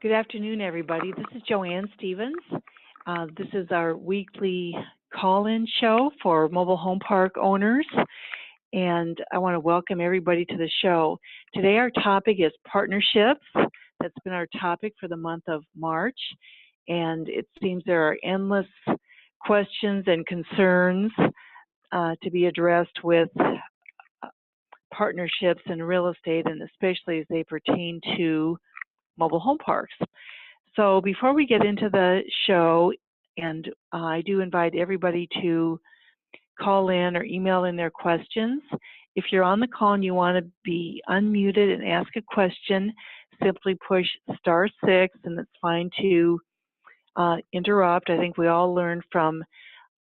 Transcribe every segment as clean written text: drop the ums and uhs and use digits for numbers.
Good afternoon, everybody. This is Joanne Stevens. This is our weekly call-in show for mobile home park owners, and I want to welcome everybody to the show. Today our topic is partnerships. That's been our topic for the month of March, and it seems there are endless questions and concerns to be addressed with partnerships in real estate, and especially as they pertain to mobile home parks. So before we get into the show, and I do invite everybody to call in or email in their questions. If you're on the call and you want to be unmuted and ask a question, simply push *6, and it's fine to interrupt. I think we all learn from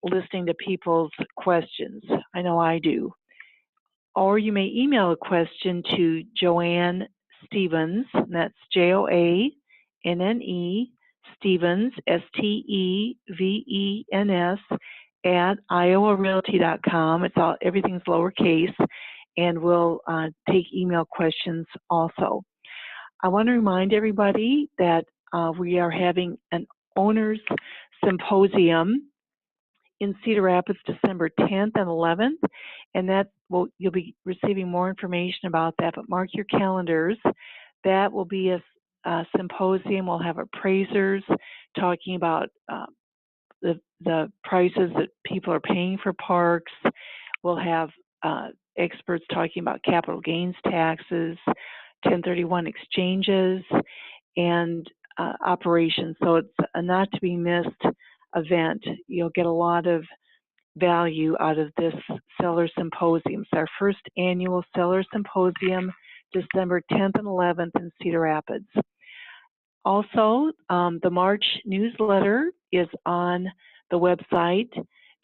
listening to people's questions. I know I do. Or you may email a question to Joanne Stevens, and that's Joanne Stevens, Stevens, at iowarealty.com. Everything's lowercase, and we'll take email questions also. I want to remind everybody that we are having an owners symposium in Cedar Rapids, December 10th and 11th, and you'll be receiving more information about that, but mark your calendars. That will be a symposium. We'll have appraisers talking about the prices that people are paying for parks. We'll have experts talking about capital gains taxes, 1031 exchanges, and operations. So it's a not to be missed event. You'll get a lot of value out of this seller symposium. It's our first annual seller symposium, December 10th and 11th in Cedar Rapids. Also, the March newsletter is on the website,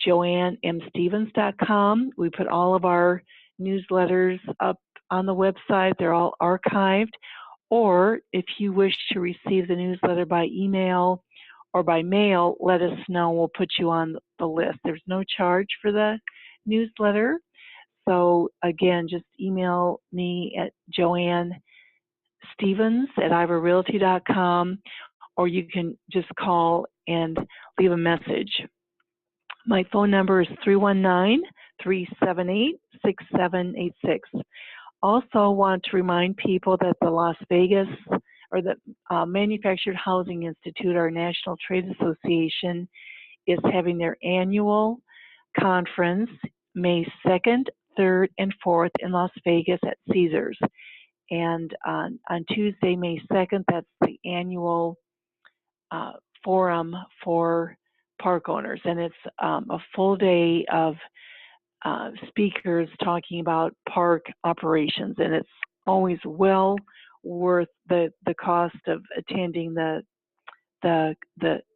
joannemstevens.com. We put all of our newsletters up on the website. They're all archived. Or if you wish to receive the newsletter by email or by mail, let us know. We'll put you on the list. There's no charge for the newsletter. So again, just email me at joannestevens@iowarealty.com, or you can just call and leave a message. My phone number is 319-378-6786. Also want to remind people that the Las Vegas, or the Manufactured Housing Institute, our National Trade Association, is having their annual conference May 2nd, 3rd, and 4th in Las Vegas at Caesars. And on Tuesday, May 2nd, that's the annual forum for park owners. And it's a full day of speakers talking about park operations. And it's always well worth the cost of attending the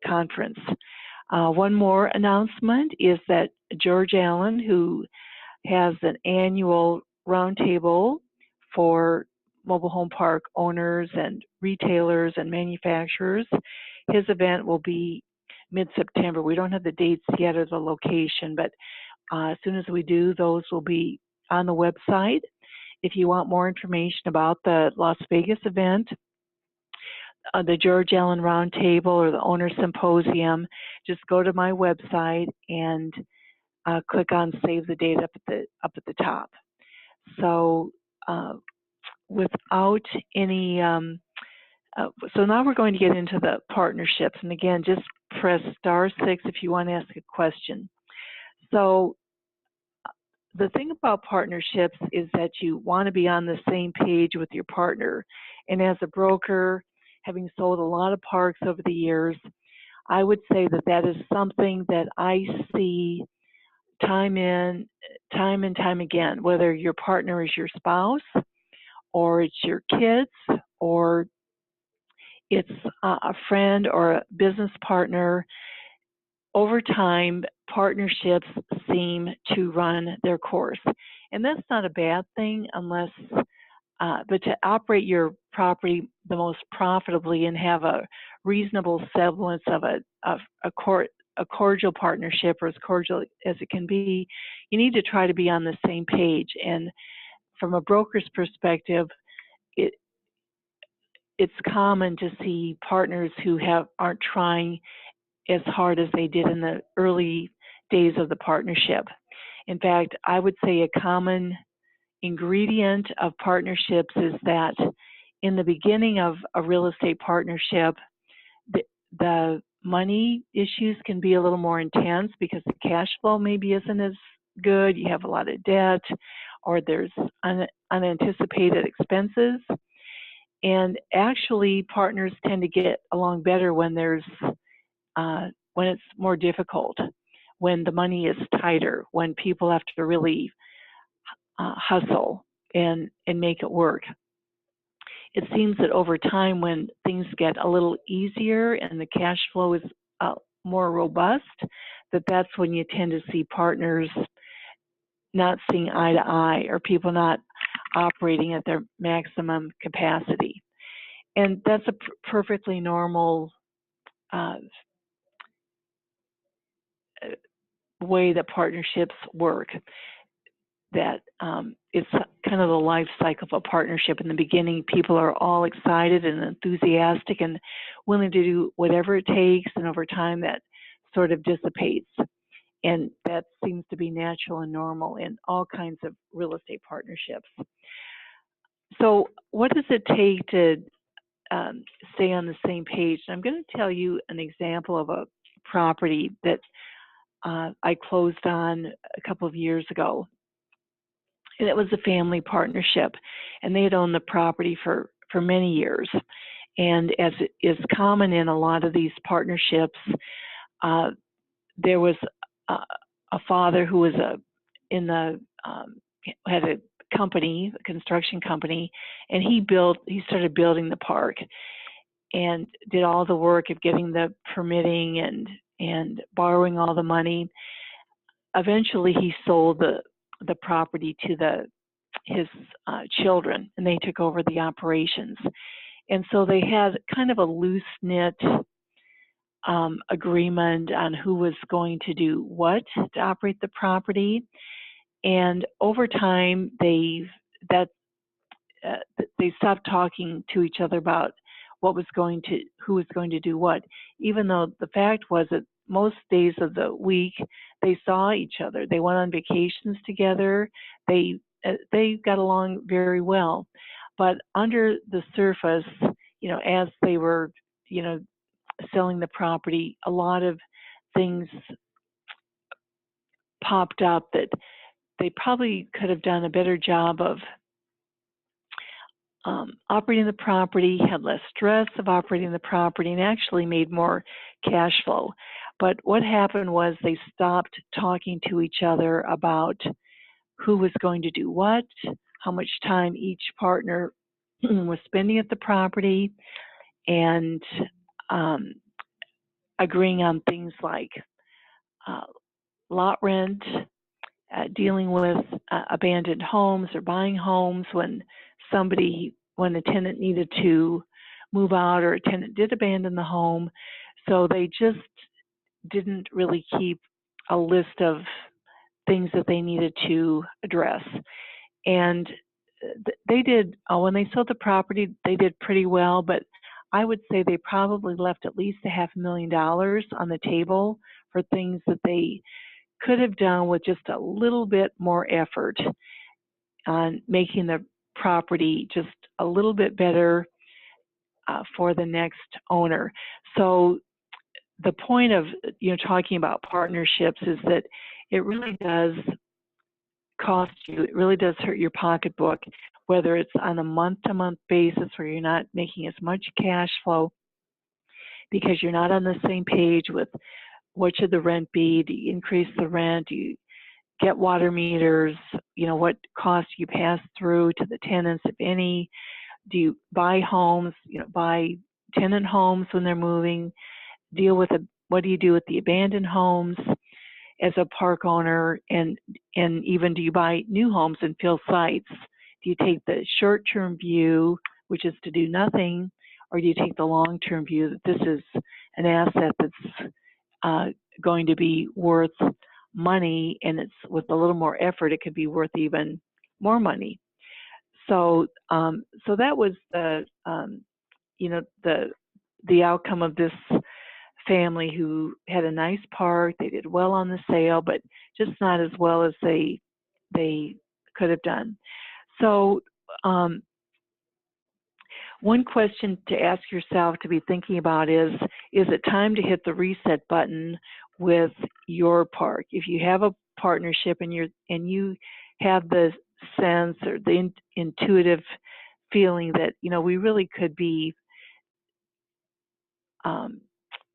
conference. One more announcement is that George Allen, who has an annual roundtable for mobile home park owners and retailers and manufacturers, his event will be mid-September. We don't have the dates yet or the location, but as soon as we do, those will be on the website. If you want more information about the Las Vegas event, the George Allen Roundtable or the Owner Symposium, just go to my website and click on Save the Date up at the top. So without any, so now we're going to get into the partnerships. And again, just press *6 if you want to ask a question. So the thing about partnerships is that you want to be on the same page with your partner. And as a broker, having sold a lot of parks over the years, I would say that that is something that I see time and time again, whether your partner is your spouse or it's your kids or it's a friend or a business partner. Over time, partnerships seem to run their course. And that's not a bad thing unless, but to operate your property the most profitably and have a reasonable semblance of a cordial partnership, or as cordial as it can be, you need to try to be on the same page. And from a broker's perspective, it's common to see partners who aren't trying as hard as they did in the early days of the partnership. In fact, I would say a common ingredient of partnerships is that in the beginning of a real estate partnership, the money issues can be a little more intense because the cash flow maybe isn't as good. You have a lot of debt, or there's unanticipated expenses. And actually, partners tend to get along better when when it's more difficult, when the money is tighter, when people have to really hustle and make it work. It seems that over time, when things get a little easier and the cash flow is more robust, that's when you tend to see partners not seeing eye to eye, or people not operating at their maximum capacity. And that's a perfectly normal way that partnerships work. That it's kind of the life cycle of a partnership. In the beginning, people are all excited and enthusiastic and willing to do whatever it takes, and over time that sort of dissipates. And that seems to be natural and normal in all kinds of real estate partnerships. So what does it take to stay on the same page? I'm going to tell you an example of a property that I closed on a couple of years ago. And it was a family partnership, and they had owned the property for many years. And as is common in a lot of these partnerships, there was a father who was had a company, a construction company, and he started building the park and did all the work of getting the permitting and borrowing all the money. Eventually, he sold the property to his children, and they took over the operations. And so they had kind of a loose-knit agreement on who was going to do what to operate the property. And over time, they stopped talking to each other about who was going to do what, even though the fact was that most days of the week they saw each other. They went on vacations together. They got along very well. But under the surface, as they were, selling the property, a lot of things popped up that they probably could have done a better job of operating the property, had less stress of operating the property, and actually made more cash flow. But what happened was they stopped talking to each other about who was going to do what, how much time each partner was spending at the property, and agreeing on things like lot rent, dealing with abandoned homes or buying homes when a tenant needed to move out or a tenant did abandon the home. So they just didn't really keep a list of things that they needed to address. And they did, when they sold the property, they did pretty well, but I would say they probably left at least $500,000 on the table for things that they could have done with just a little bit more effort on making the property just a little bit better for the next owner. So the point of talking about partnerships is that it really does cost you. It really does hurt your pocketbook, whether it's on a month-to-month basis where you're not making as much cash flow because you're not on the same page with what should the rent be. Do you increase the rent? Do you get water meters? What costs you pass through to the tenants, if any? Do you buy homes, buy tenant homes when they're moving? What do you do with the abandoned homes as a park owner? And even, do you buy new homes and fill sites? Do you take the short-term view, which is to do nothing, or do you take the long-term view that this is an asset that's going to be worth money, and it's with a little more effort, it could be worth even more money? So that was the you know, the outcome of this family who had a nice park. They did well on the sale, but just not as well as they could have done. So one question to ask yourself, to be thinking about, is it time to hit the reset button with your park? If you have a partnership and you have the sense or the intuitive feeling that, you know, we really could be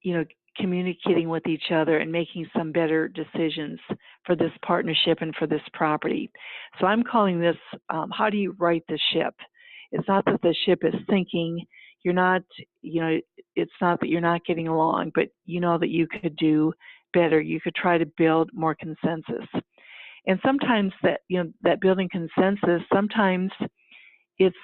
you know, communicating with each other and making some better decisions for this partnership and for this property. So I'm calling this, how do you right the ship? It's not that the ship is sinking. You're not, you know, it's not that you're not getting along, but you know that you could do better. You could try to build more consensus. And sometimes that, you know, that building consensus, sometimes it's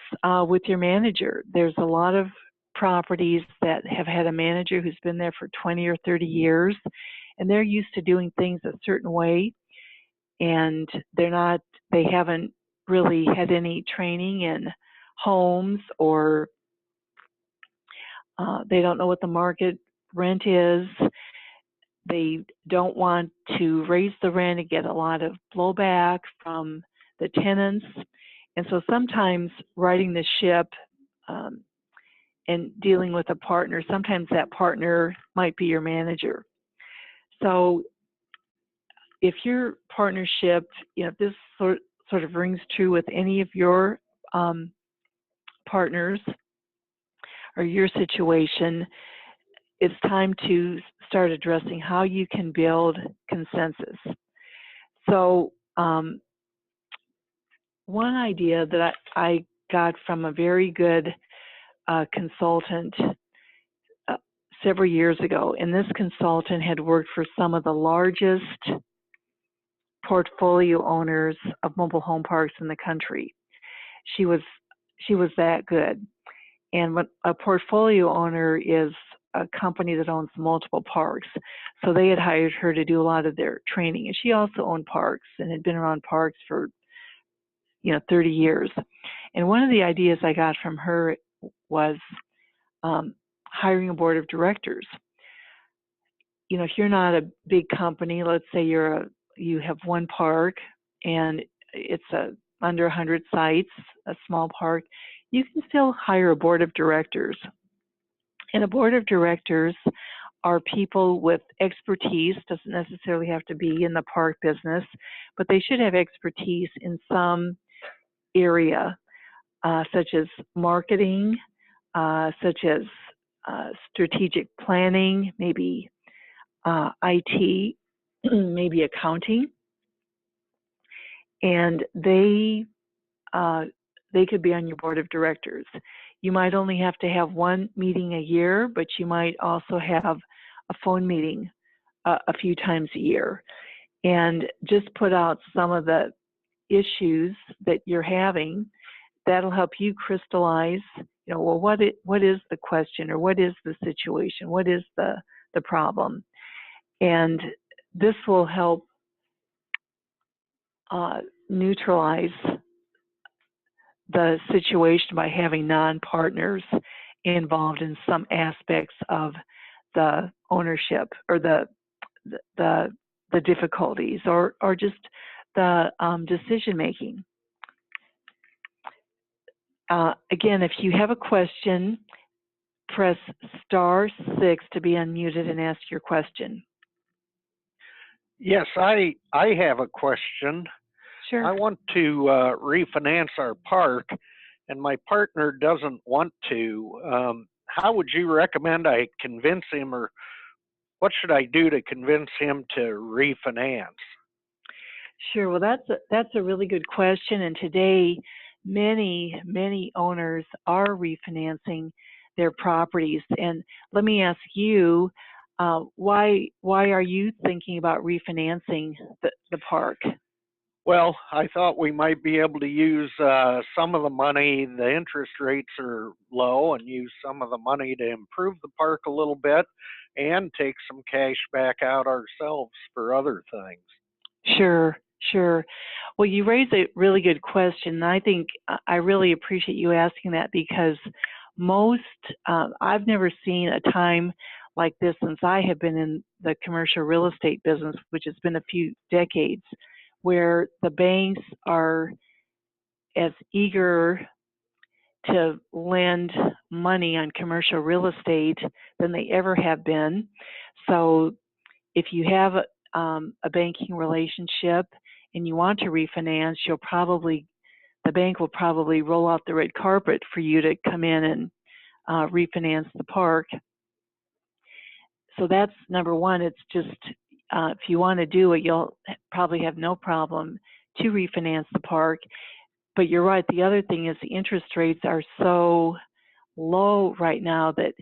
with your manager. There's a lot of properties that have had a manager who's been there for 20 or 30 years, and they're used to doing things a certain way, and they haven't really had any training in homes, or they don't know what the market rent is. They don't want to raise the rent and get a lot of blowback from the tenants. And so sometimes riding the ship and dealing with a partner, sometimes that partner might be your manager. So if your partnership, you know, if this sort of rings true with any of your partners or your situation, it's time to start addressing how you can build consensus. So one idea that I got from a very good consultant several years ago, and this consultant had worked for some of the largest portfolio owners of mobile home parks in the country. She was that good. And what a portfolio owner is, a company that owns multiple parks. So they had hired her to do a lot of their training. And she also owned parks and had been around parks for, you know, 30 years. And one of the ideas I got from her was hiring a board of directors. You know, if you're not a big company, let's say you have one park and it's under 100 sites, a small park, you can still hire a board of directors. And a board of directors are people with expertise, doesn't necessarily have to be in the park business, but they should have expertise in some area, such as marketing, such as strategic planning, maybe IT, maybe accounting, and they could be on your board of directors. You might only have to have one meeting a year, but you might also have a phone meeting a few times a year, and just put out some of the issues that you're having. That'll help you crystallize, you know, well, what is the question, or what is the situation, what is the problem, and this will help neutralize the situation by having non-partners involved in some aspects of the ownership, or the difficulties, or just the decision making. Again, if you have a question, press *6 to be unmuted and ask your question. Yes, I have a question. Sure. I want to refinance our park, and my partner doesn't want to. How would you recommend I convince him, or what should I do to convince him to refinance? Sure. Well, that's a really good question, and today many owners are refinancing their properties. And let me ask you, why are you thinking about refinancing the park? Well, I thought we might be able to use some of the money. The interest rates are low, and use some of the money to improve the park a little bit, and take some cash back out ourselves for other things. Sure. Well, you raise a really good question, and I think I really appreciate you asking that, because I've never seen a time like this since I have been in the commercial real estate business, which has been a few decades, where the banks are as eager to lend money on commercial real estate than they ever have been. So if you have a banking relationship and you want to refinance, the bank will probably roll out the red carpet for you to come in and refinance the park. So that's number one. It's just, if you want to do it, you'll probably have no problem to refinance the park. But you're right, the other thing is the interest rates are so low right now that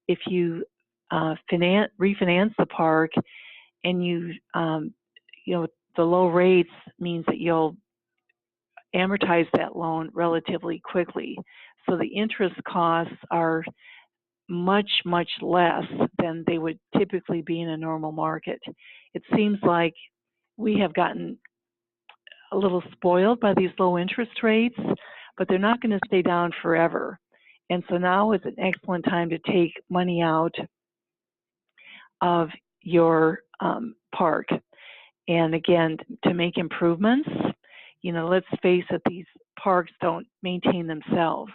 if you refinance the park and the low rates means that you'll amortize that loan relatively quickly. So the interest costs are much, much less than they would typically be in a normal market. It seems like we have gotten a little spoiled by these low interest rates, but they're not going to stay down forever. And so now is an excellent time to take money out of your park. And again, to make improvements, let's face it, these parks don't maintain themselves.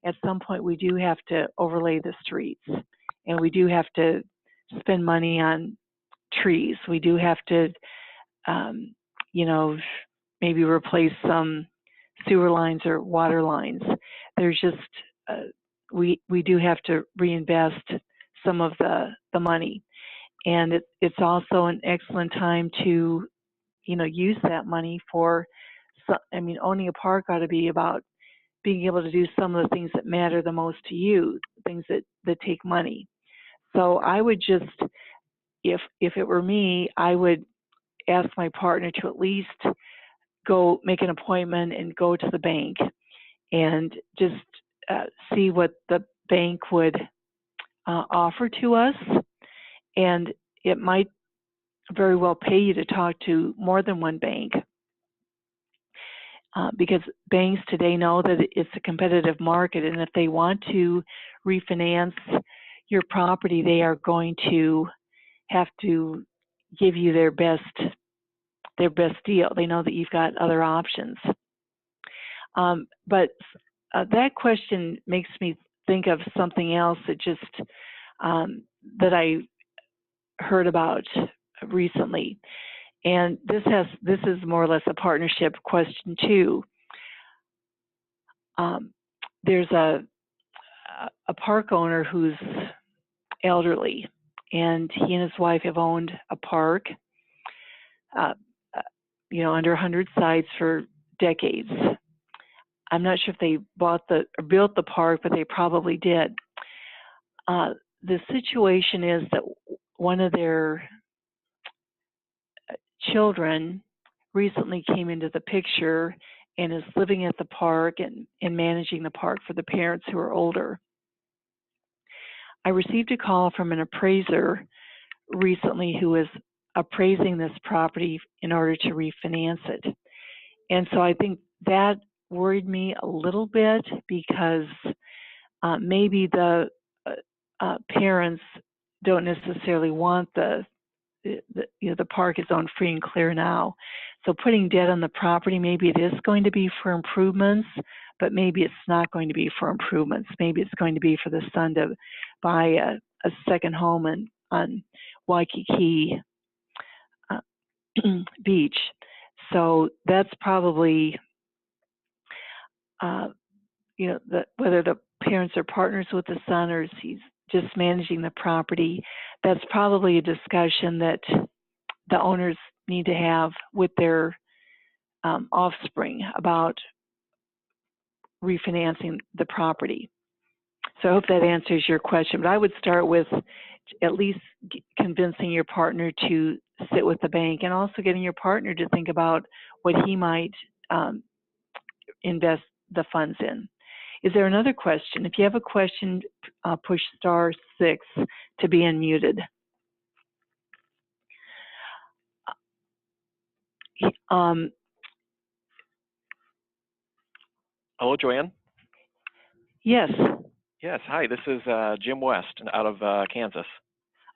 At some point, we do have to overlay the streets, and we do have to spend money on trees. We do have to, maybe replace some sewer lines or water lines. There's just, we do have to reinvest some of the money. And it's also an excellent time to, use that money for, owning a park ought to be about being able to do some of the things that matter the most to you, things that take money. So I would just, if it were me, I would ask my partner to at least go make an appointment and go to the bank and just see what the bank would offer to us. And it might very well pay you to talk to more than one bank, because banks today know that it's a competitive market, and if they want to refinance your property, they are going to have to give you their best deal. They know that you've got other options. But that question makes me think of something else that just that I heard about recently, and this is more or less a partnership question too. There's a park owner who's elderly, and he and his wife have owned a park, under 100 sites for decades. I'm not sure if they built the park, but they probably did. The situation is that one of their children recently came into the picture and is living at the park and managing the park for the parents who are older. I received a call from an appraiser recently who is appraising this property in order to refinance it. And so I think that worried me a little bit, because maybe the parents don't necessarily want the park is owned free and clear now. So putting debt on the property, maybe it is going to be for improvements, but maybe it's not going to be for improvements. Maybe it's going to be for the son to buy a second home on Waikiki Beach. So that's probably, whether the parents are partners with the son or he's just managing the property, that's probably a discussion that the owners need to have with their offspring about refinancing the property. So I hope that answers your question. But I would start with at least convincing your partner to sit with the bank, and also getting your partner to think about what he might invest the funds in. Is there another question? If you have a question, push *6 to be unmuted. Hello, Joanne. Yes. Yes, hi, this is Jim West out of Kansas.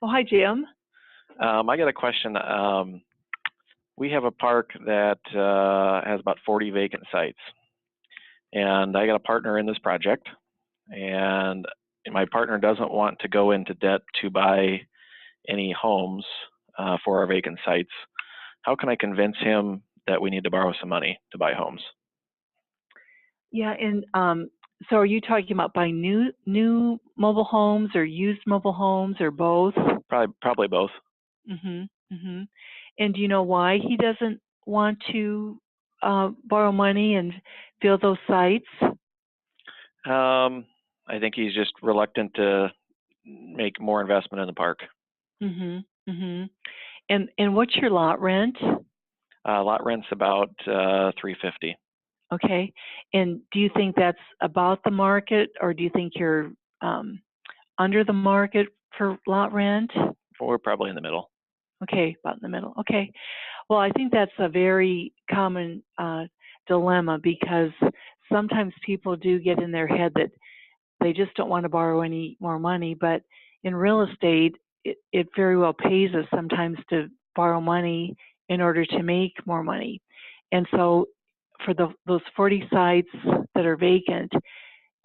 Oh, hi, Jim. I got a question. We have a park that has about 40 vacant sites, and I got a partner in this project, and my partner doesn't want to go into debt to buy any homes for our vacant sites. How can I convince him that we need to borrow some money to buy homes? Yeah, and so are you talking about buying new mobile homes or used mobile homes or both? Probably both. Mhm. Mhm. And do you know why he doesn't want to borrow money and fill those sites? I think he's just reluctant to make more investment in the park. Mhm. Mhm. And what's your lot rent? Lot rent's about $350. Okay. And do you think that's about the market, or do you think you're under the market for lot rent? We're probably in the middle. Okay, about in the middle. Okay. Well, I think that's a very common dilemma, because sometimes people do get in their head that they just don't want to borrow any more money. But in real estate, it very well pays us sometimes to borrow money in order to make more money. And so for those 40 sites that are vacant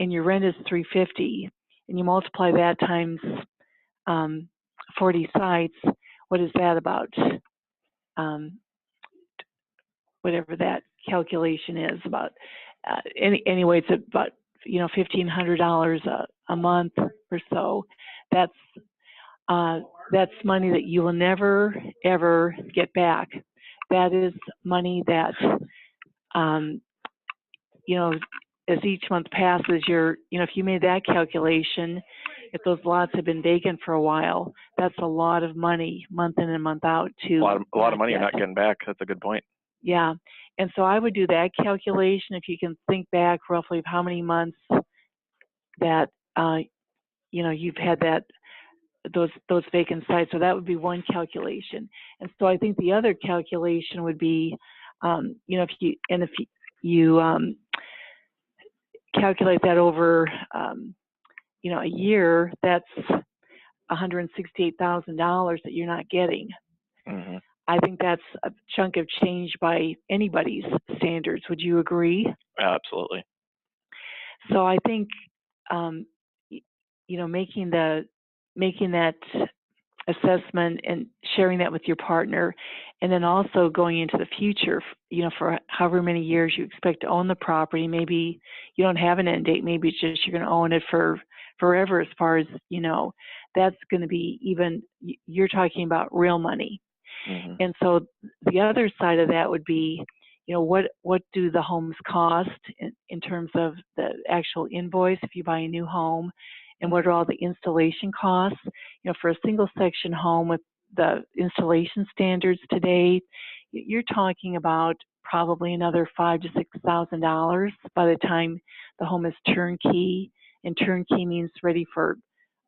and your rent is $350, and you multiply that times 40 sites, what is that about? Whatever that calculation is, about anyway, it's about $1,500 a month or so. That's money that you will never ever get back. That is money that as each month passes, if you made that calculation, if those lots have been vacant for a while, that's a lot of money month in and month out to a lot of money you're not getting back. That's a good point. Yeah, and so I would do that calculation. If you can think back roughly of how many months that you've had those vacant sites, so that would be one calculation. And so I think the other calculation would be, if you calculate that over a year, that's $168,000 that you're not getting. Mm-hmm. I think that's a chunk of change by anybody's standards. Would you agree? Absolutely. So I think, making that assessment and sharing that with your partner, and then also going into the future, for however many years you expect to own the property. Maybe you don't have an end date. Maybe it's just you're going to own it for forever. As far as that's going to be, even you're talking about real money. Mm-hmm. And so the other side of that would be, what do the homes cost in terms of the actual invoice if you buy a new home, and what are all the installation costs? For a single section home with the installation standards today, you're talking about probably another $5,000 to $6,000 by the time the home is turnkey, and turnkey means ready for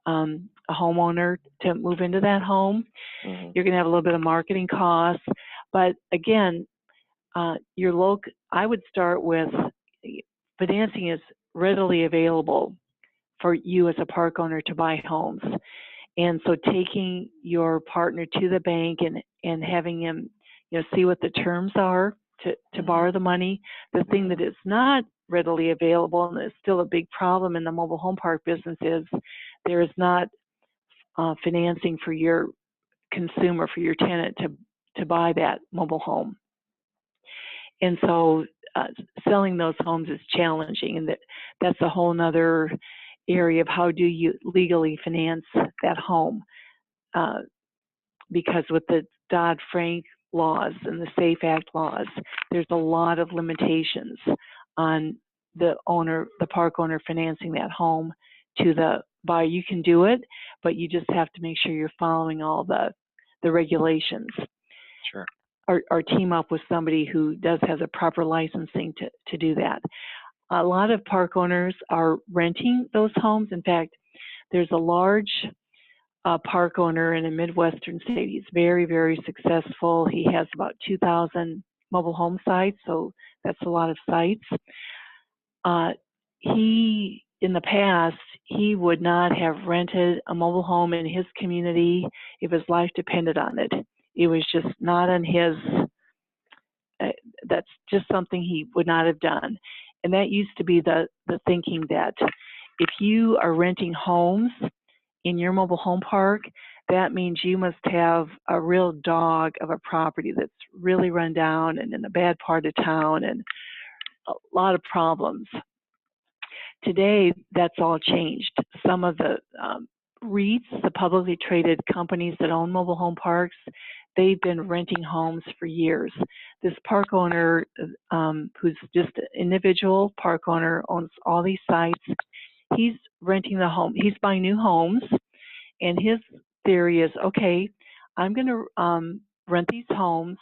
a homeowner to move into that home. Mm-hmm. You're going to have a little bit of marketing costs, but again, I would start with financing is readily available for you as a park owner to buy homes. And so taking your partner to the bank and having him, see what the terms are to borrow the money. The thing that is not readily available, and is still a big problem in the mobile home park business, is there is not financing for your consumer, for your tenant to buy that mobile home. And so selling those homes is challenging, and that's a whole nother area of how do you legally finance that home, because with the Dodd-Frank laws and the SAFE Act laws, there's a lot of limitations on the park owner financing that home to the buyer. You can do it, but you just have to make sure you're following all the regulations. Sure. Or team up with somebody who has a proper licensing to do that. A lot of park owners are renting those homes. In fact, there's a large park owner in a Midwestern state. He's very, very successful. He has about 2,000 mobile home sites, so that's a lot of sites. In the past, he would not have rented a mobile home in his community if his life depended on it. It was just not on his, that's just something he would not have done. And that used to be the thinking that if you are renting homes in your mobile home park, that means you must have a real dog of a property that's really run down and in a bad part of town and a lot of problems. Today, that's all changed. Some of the REITs, the publicly traded companies that own mobile home parks, they've been renting homes for years. This park owner, who's just an individual park owner, owns all these sites. He's renting the home. He's buying new homes, and his theory is, okay, I'm going to rent these homes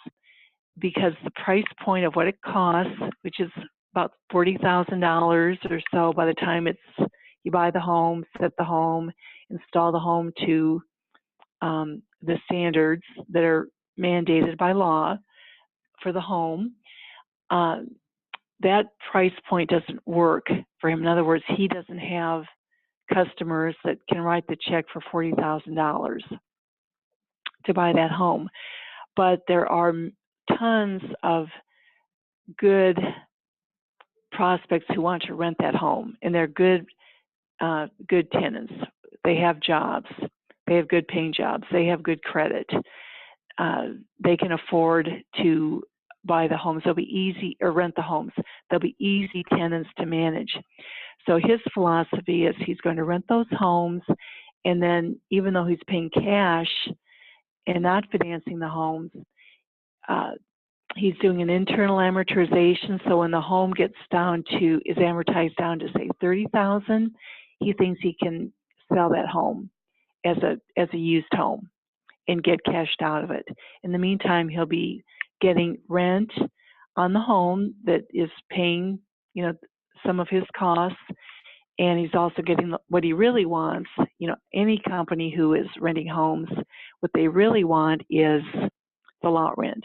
because the price point of what it costs, which is about $40,000 or so by the time you buy the home, set the home, install the home to the standards that are mandated by law for the home, that price point doesn't work for him. In other words, he doesn't have customers that can write the check for $40,000 to buy that home. But there are tons of good prospects who want to rent that home, and they're good tenants. They have jobs. They have good paying jobs. They have good credit. They can afford to buy the homes. They'll be easy, or rent the homes. They'll be easy tenants to manage. So his philosophy is he's going to rent those homes, and then even though he's paying cash and not financing the homes, he's doing an internal amortization. So when the home is amortized down to say $30,000, he thinks he can sell that home as a used home and get cashed out of it. In the meantime, he'll be getting rent on the home that is paying, some of his costs, and he's also getting what he really wants. Any company who is renting homes, what they really want is the lot rent.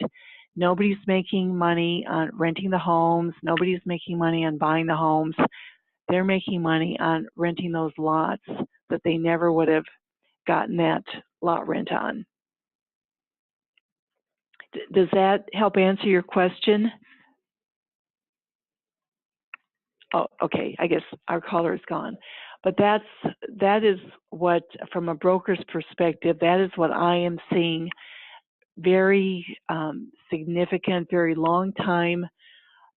Nobody's making money on renting the homes. Nobody's making money on buying the homes. They're making money on renting those lots that they never would have gotten that lot rent on. Does that help answer your question? Oh, okay, I guess our caller is gone. But that is what, from a broker's perspective, that is what I am seeing. Very significant, very long time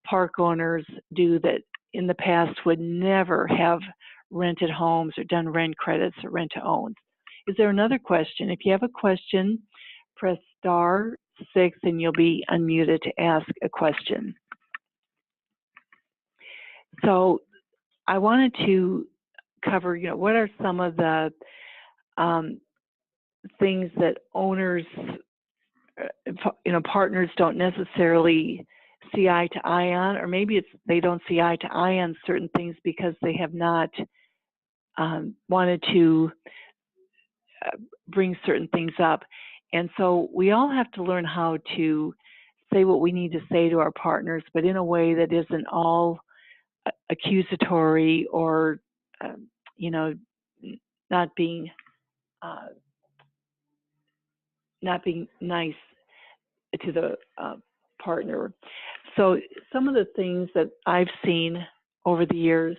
park owners do that in the past would never have rented homes or done rent credits or rent to own. Is there another question? If you have a question, press *6 and you'll be unmuted to ask a question. So I wanted to cover, what are some of the things that owners, partners don't necessarily see eye to eye on, or maybe they don't see eye to eye on certain things because they have not wanted to bring certain things up. And so we all have to learn how to say what we need to say to our partners, but in a way that isn't all accusatory or, not being nice to the partner. So some of the things that I've seen over the years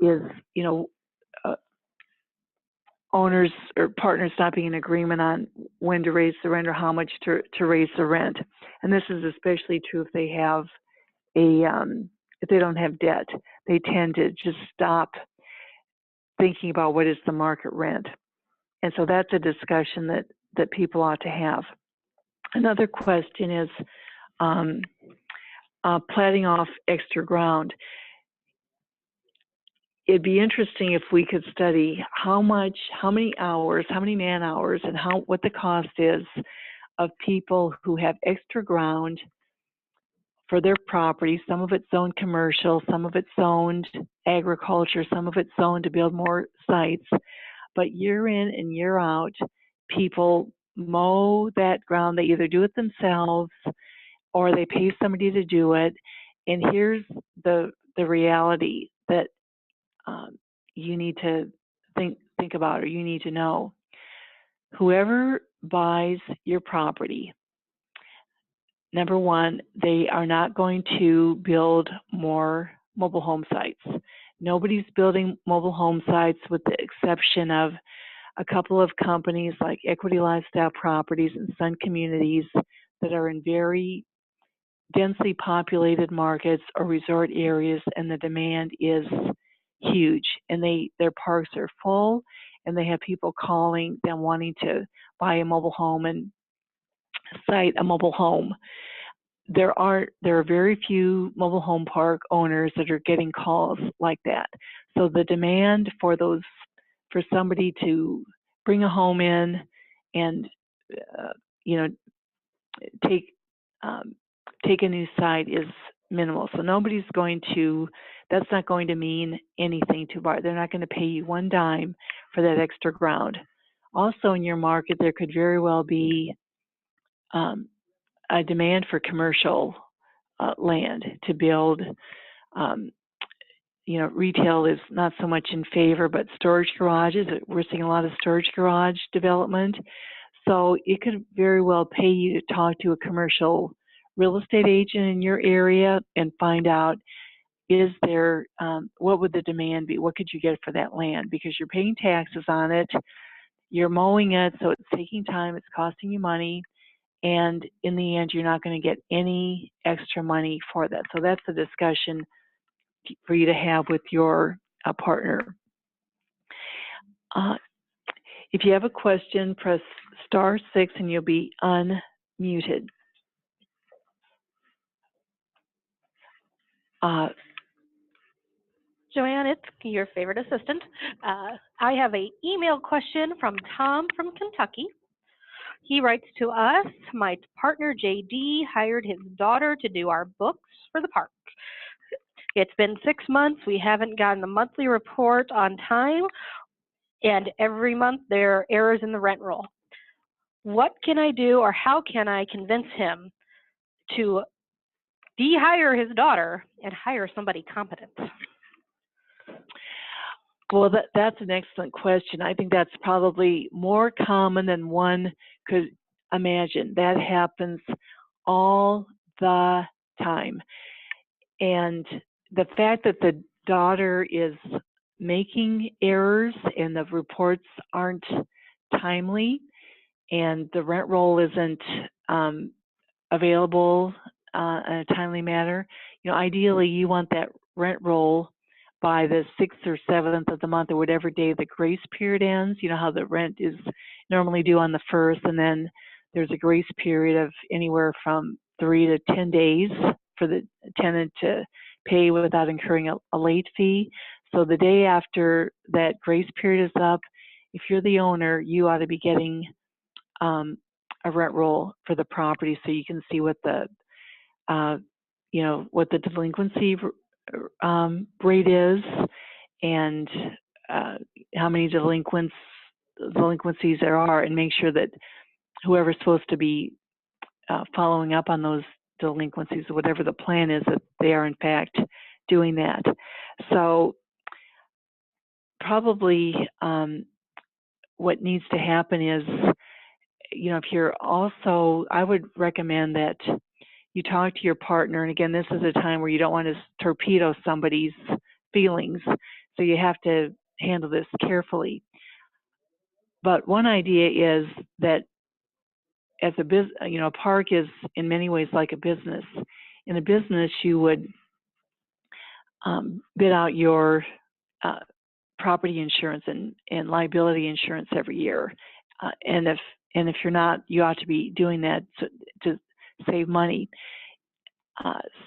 is, owners or partners not being in agreement on when to raise the rent or how much to raise the rent. And this is especially true if they have if they don't have debt. They tend to just stop thinking about what is the market rent. And so that's a discussion that people ought to have. Another question is platting off extra ground. It'd be interesting if we could study how many hours, how many man hours, and what the cost is of people who have extra ground for their property. Some of it's zoned commercial, some of it's zoned agriculture, some of it's zoned to build more sites. But year in and year out, people mow that ground. They either do it themselves or they pay somebody to do it. And here's the reality that you need to think about or you need to know. Whoever buys your property, number one, they are not going to build more mobile home sites. Nobody's building mobile home sites with the exception of a couple of companies like Equity Lifestyle Properties and Sun Communities that are in very densely populated markets or resort areas, and the demand is huge, and their parks are full, and they have people calling them wanting to buy a mobile home and site a mobile home. There are very few mobile home park owners that are getting calls like that. So the demand for somebody to bring a home in and take a new site is minimal. So that's not going to mean anything to buyer. They're not going to pay you one dime for that extra ground. Also in your market, there could very well be a demand for commercial land to build. Retail is not so much in favor, but storage garages, we're seeing a lot of storage garage development. So it could very well pay you to talk to a commercial real estate agent in your area and find out, what would the demand be? What could you get for that land? Because you're paying taxes on it, you're mowing it, so it's taking time, it's costing you money, and in the end, you're not going to get any extra money for that. So that's a discussion for you to have with your partner. If you have a question, press *6 and you'll be unmuted. Joanne, it's your favorite assistant. I have an email question from Tom from Kentucky. He writes to us, my partner JD hired his daughter to do our books for the park. It's been 6 months. We haven't gotten the monthly report on time, and every month there are errors in the rent roll. What can I do, or how can I convince him to de-hire his daughter and hire somebody competent? Well, that's an excellent question. I think that's probably more common than one could imagine. That happens all the time. And the fact that the daughter is making errors and the reports aren't timely and the rent roll isn't available in a timely manner, ideally you want that rent roll by the 6th or 7th of the month or whatever day the grace period ends. You know how the rent is normally due on the 1st, and then there's a grace period of anywhere from 3 to 10 days for the tenant to pay without incurring a late fee. So the day after that grace period is up, if you're the owner, you ought to be getting a rent roll for the property so you can see what the delinquency rate is and how many delinquencies there are, and make sure that whoever's supposed to be following up on those delinquencies, whatever the plan is, that they are in fact doing that. So probably what needs to happen is, if you're also, I would recommend that you talk to your partner, and again, this is a time where you don't want to torpedo somebody's feelings, so you have to handle this carefully. But one idea is that as a business, a park is in many ways like a business. In a business, you would bid out your property insurance and liability insurance every year, and if you're not, you ought to be doing that to save money.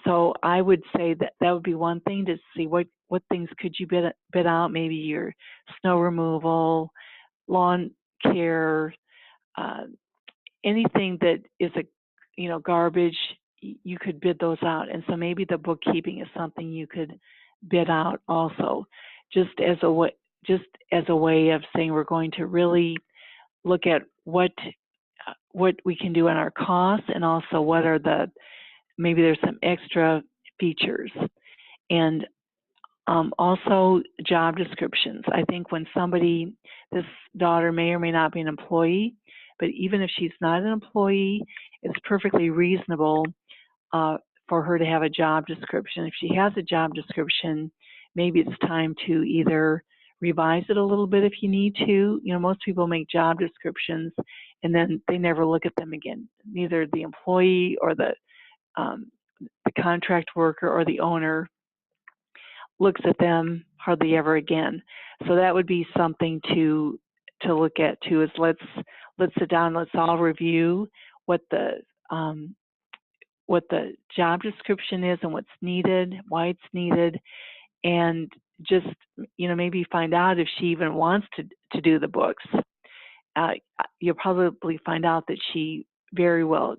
So I would say that would be one thing, to see what things could you bid out, maybe your snow removal, lawn care, anything that is garbage, you could bid those out. And so maybe the bookkeeping is something you could bid out also, just as a way of saying we're going to really look at what we can do in our costs, and also what are maybe there's some extra features. And Also, job descriptions. I think when this daughter may or may not be an employee, but even if she's not an employee, it's perfectly reasonable for her to have a job description. If she has a job description, maybe it's time to either revise it a little bit if you need to. You know, most people make job descriptions and then they never look at them again. Neither the employee or the contract worker or the owner looks at them hardly ever again. So that would be something to look at too. Is let's sit down, let's all review what the job description is and what's needed, why it's needed, and just maybe find out if she even wants to do the books. You'll probably find out that she very well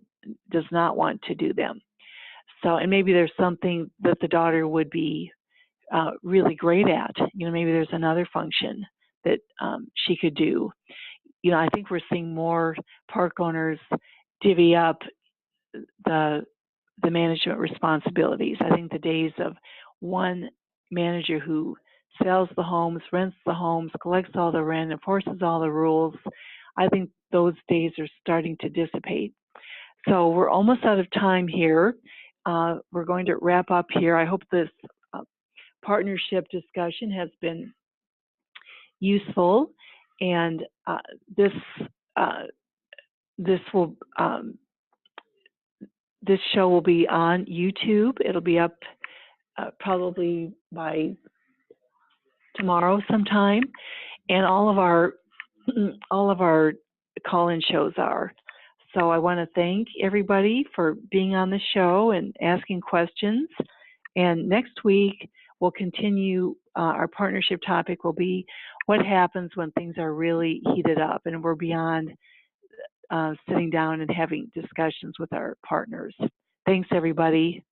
does not want to do them. So, and maybe there's something that the daughter would be really great at. Maybe there's another function that she could do. I think we're seeing more park owners divvy up the management responsibilities. I think the days of one manager who sells the homes, rents the homes, collects all the rent, enforces all the rules, I think those days are starting to dissipate. So we're almost out of time here. We're going to wrap up here. I hope this partnership discussion has been useful, and this show will be on YouTube. It'll be up probably by tomorrow sometime, and all of our call-in shows are. So I want to thank everybody for being on the show and asking questions. And next week we'll continue. Our partnership topic will be what happens when things are really heated up and we're beyond sitting down and having discussions with our partners. Thanks, everybody.